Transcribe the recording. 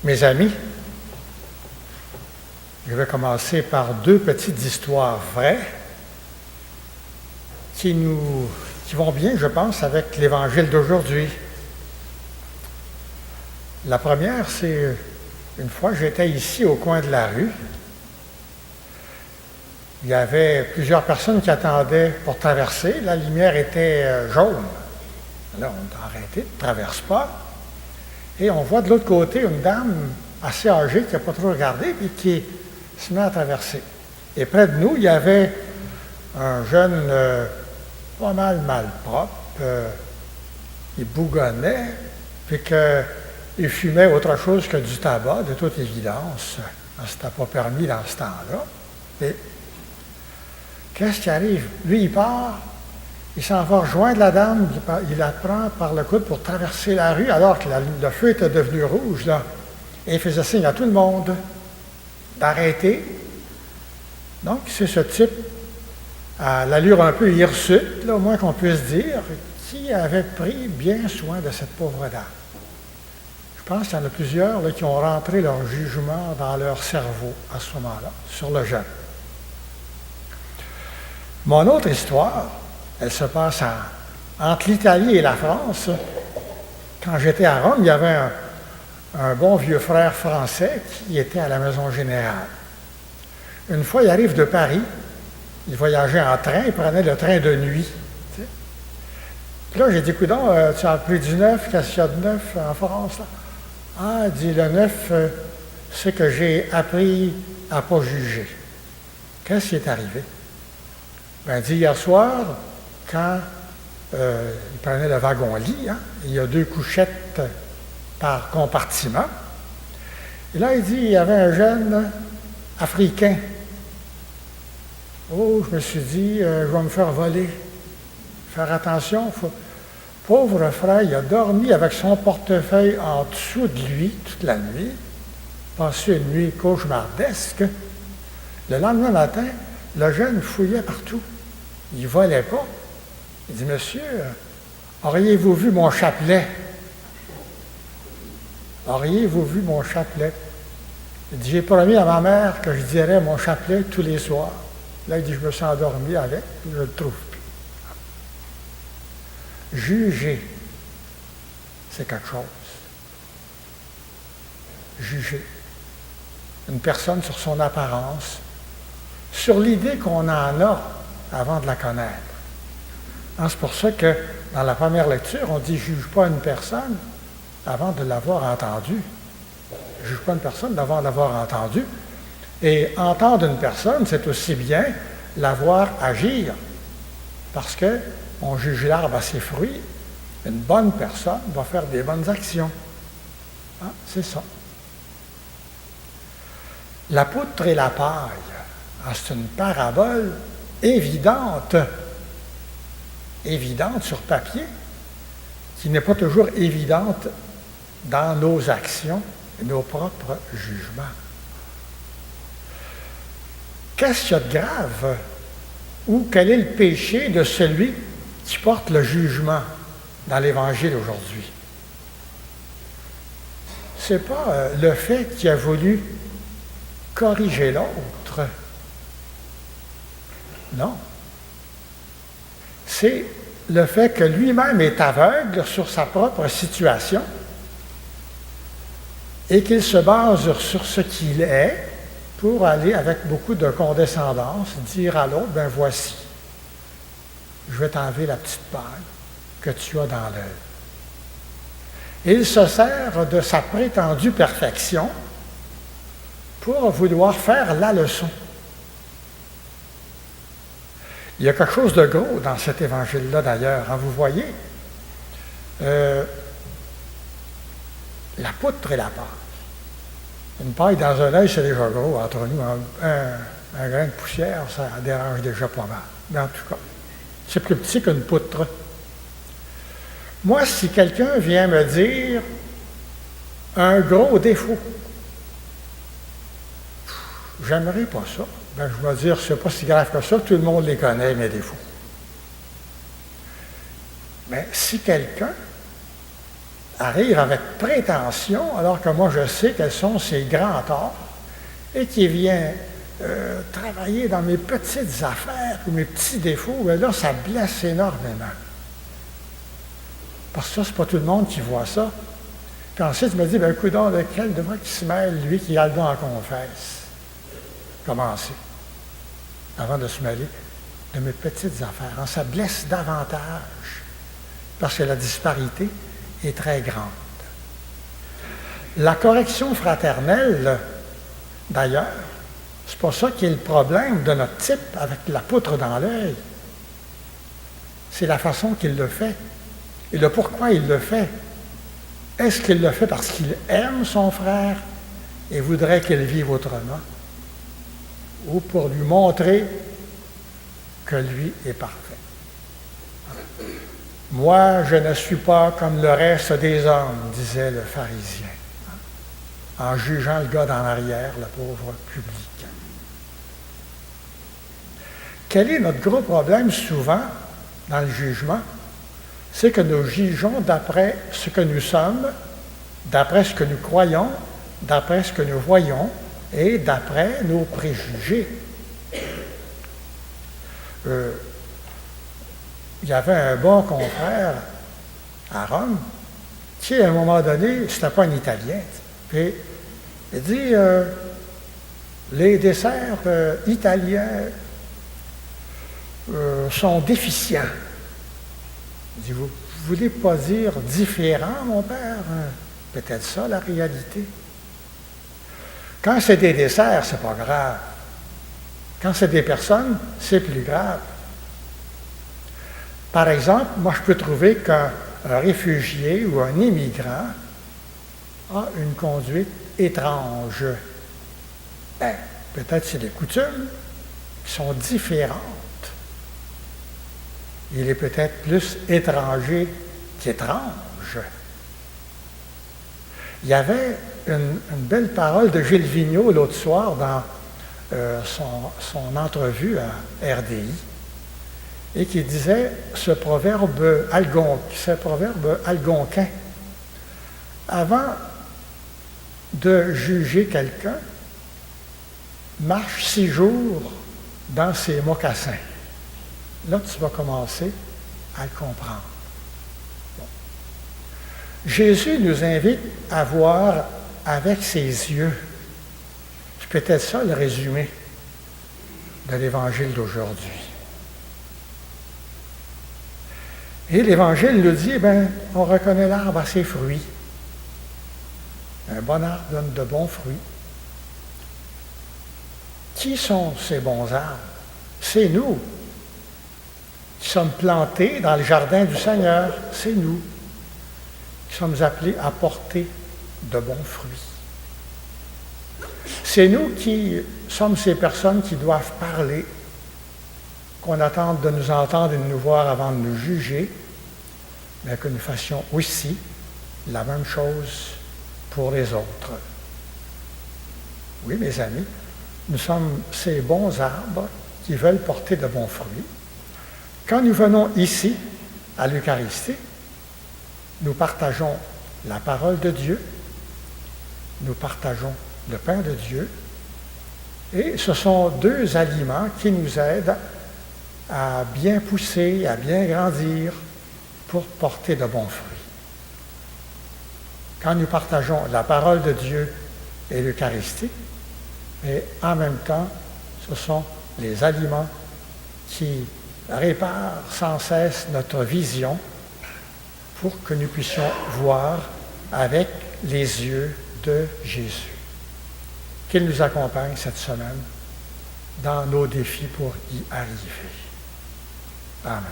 Mes amis, je vais commencer par deux petites histoires vraies qui vont bien, je pense, avec l'Évangile d'aujourd'hui. La première, c'est une fois j'étais ici au coin de la rue. Il y avait plusieurs personnes qui attendaient pour traverser. La lumière était jaune. Là, on a arrêté, ne traverse pas. Et on voit de l'autre côté une dame assez âgée qui n'a pas trop regardé et qui se met à traverser. Et près de nous, il y avait un jeune pas mal propre. Il bougonnait, puis qu'il fumait autre chose que du tabac, de toute évidence. C'était pas permis dans ce temps-là. Et qu'est-ce qui arrive? Lui, il part, il s'en va rejoindre la dame, il la prend par le coude pour traverser la rue, alors que le feu était devenu rouge, là. Et il faisait signe à tout le monde d'arrêter. Donc, c'est ce type, à l'allure un peu hirsute, là, au moins qu'on puisse dire, qui avait pris bien soin de cette pauvre dame. Je pense qu'il y en a plusieurs là, qui ont rentré leur jugement dans leur cerveau à ce moment-là, sur le jeune. Mon autre histoire, elle se passe entre l'Italie et la France. Quand j'étais à Rome, il y avait un bon vieux frère français qui était à la Maison Générale. Une fois, il arrive de Paris, il voyageait en train, il prenait le train de nuit. Tu sais. Puis là, j'ai dit, coudonc, tu as appris du neuf, qu'est-ce qu'il y a de neuf en France? Là? Ah, il dit, le neuf, c'est que j'ai appris à ne pas juger. Qu'est-ce qui est arrivé? Ben, il dit, hier soir, quand il prenait le wagon-lit, hein, il y a 2 couchettes par compartiment. Et là, il dit, il y avait un jeune Africain. Oh, je me suis dit, je vais me faire voler. Faire attention. Pauvre frère, il a dormi avec son portefeuille en dessous de lui toute la nuit, passé une nuit cauchemardesque. Le lendemain matin, le jeune fouillait partout. Il ne volait pas. Il dit, monsieur, auriez-vous vu mon chapelet? Auriez-vous vu mon chapelet? Il dit, j'ai promis à ma mère que je dirais mon chapelet tous les soirs. Là, il dit, je me suis endormi avec, puis je ne le trouve plus. Juger, c'est quelque chose. Juger une personne sur son apparence, sur l'idée qu'on en a avant de la connaître. Hein, c'est pour ça que dans la première lecture, on dit « juge pas une personne avant de l'avoir entendue ». Juge pas une personne avant de l'avoir entendue. Et entendre une personne, c'est aussi bien la voir agir. Parce qu'on juge l'arbre à ses fruits. Une bonne personne va faire des bonnes actions. Hein, c'est ça. La poutre et la paille, c'est une parabole évidente sur papier, qui n'est pas toujours évidente dans nos actions et nos propres jugements. Qu'est-ce qu'il y a de grave? Ou quel est le péché de celui qui porte le jugement dans l'Évangile aujourd'hui? Ce n'est pas le fait qu'il a voulu corriger l'autre. Non. C'est le fait que lui-même est aveugle sur sa propre situation et qu'il se base sur ce qu'il est pour aller avec beaucoup de condescendance dire à l'autre, ben voici, je vais t'enlever la petite paille que tu as dans l'œil. Et il se sert de sa prétendue perfection pour vouloir faire la leçon. Il y a quelque chose de gros dans cet évangile-là, d'ailleurs. Hein, vous voyez, la poutre et la paille. Une paille dans un œil, c'est déjà gros entre nous. Un grain de poussière, ça dérange déjà pas mal. Mais en tout cas, c'est plus petit qu'une poutre. Moi, si quelqu'un vient me dire un gros défaut, j'aimerais pas ça. Ben, je vais dire, c'est pas si grave que ça, tout le monde les connaît, mes défauts. Mais si quelqu'un arrive avec prétention, alors que moi je sais quels sont ses grands torts, et qui vient travailler dans mes petites affaires ou mes petits défauts, bien là, ça blesse énormément. Parce que ça, c'est pas tout le monde qui voit ça. Puis ensuite, je me dis, bien, coudonc, lequel devrait qu'il se mêle, lui qui a le don en confesse? Commencer. Avant de se mêler de mes petites affaires. Ça blesse davantage. Parce que la disparité est très grande. La correction fraternelle, d'ailleurs, c'est pas ça qui est le problème de notre type avec la poutre dans l'œil. C'est la façon qu'il le fait et le pourquoi il le fait. Est-ce qu'il le fait parce qu'il aime son frère et voudrait qu'il vive autrement, ou pour lui montrer que lui est parfait? Moi, je ne suis pas comme le reste des hommes, disait le pharisien, en jugeant le gars d'en arrière, le pauvre publicain. Quel est notre gros problème souvent dans le jugement? C'est que nous jugeons d'après ce que nous sommes, d'après ce que nous croyons, d'après ce que nous voyons et d'après nos préjugés. Il y avait un bon confrère à Rome qui, à un moment donné, c'était pas un Italien, puis il dit les desserts italiens sont déficients. Il dit, vous ne voulez pas dire différent, mon père? Peut-être ça, la réalité. Quand c'est des desserts, c'est pas grave. Quand c'est des personnes, c'est plus grave. Par exemple, moi, je peux trouver qu'un réfugié ou un immigrant a une conduite étrange. Ben, peut-être c'est des coutumes qui sont différentes. Il est peut-être plus étranger qu'étrange. Il y avait une belle parole de Gilles Vigneault l'autre soir dans son entrevue à RDI, et qui disait ce proverbe algonquin. Avant de juger quelqu'un, marche 6 jours dans ses mocassins. Là, tu vas commencer à le comprendre. Bon. Jésus nous invite à voir avec ses yeux. C'est peut-être ça le résumé de l'Évangile d'aujourd'hui. Et l'Évangile nous dit, on reconnaît l'arbre à ses fruits. Un bon arbre donne de bons fruits. Qui sont ces bons arbres? C'est nous qui sommes plantés dans le jardin du Seigneur. C'est nous qui sommes appelés à porter de bons fruits. C'est nous qui sommes ces personnes qui doivent parler, qu'on attend de nous entendre et de nous voir avant de nous juger, mais que nous fassions aussi la même chose pour les autres. Oui, mes amis, nous sommes ces bons arbres qui veulent porter de bons fruits. Quand nous venons ici, à l'Eucharistie, nous partageons la parole de Dieu, nous partageons le pain de Dieu, et ce sont 2 aliments qui nous aident à bien pousser, à bien grandir pour porter de bons fruits. Quand nous partageons la parole de Dieu et l'Eucharistie, et en même temps, ce sont les aliments qui réparent sans cesse notre vision pour que nous puissions voir avec les yeux de Jésus. Qu'il nous accompagne cette semaine dans nos défis pour y arriver. Amen.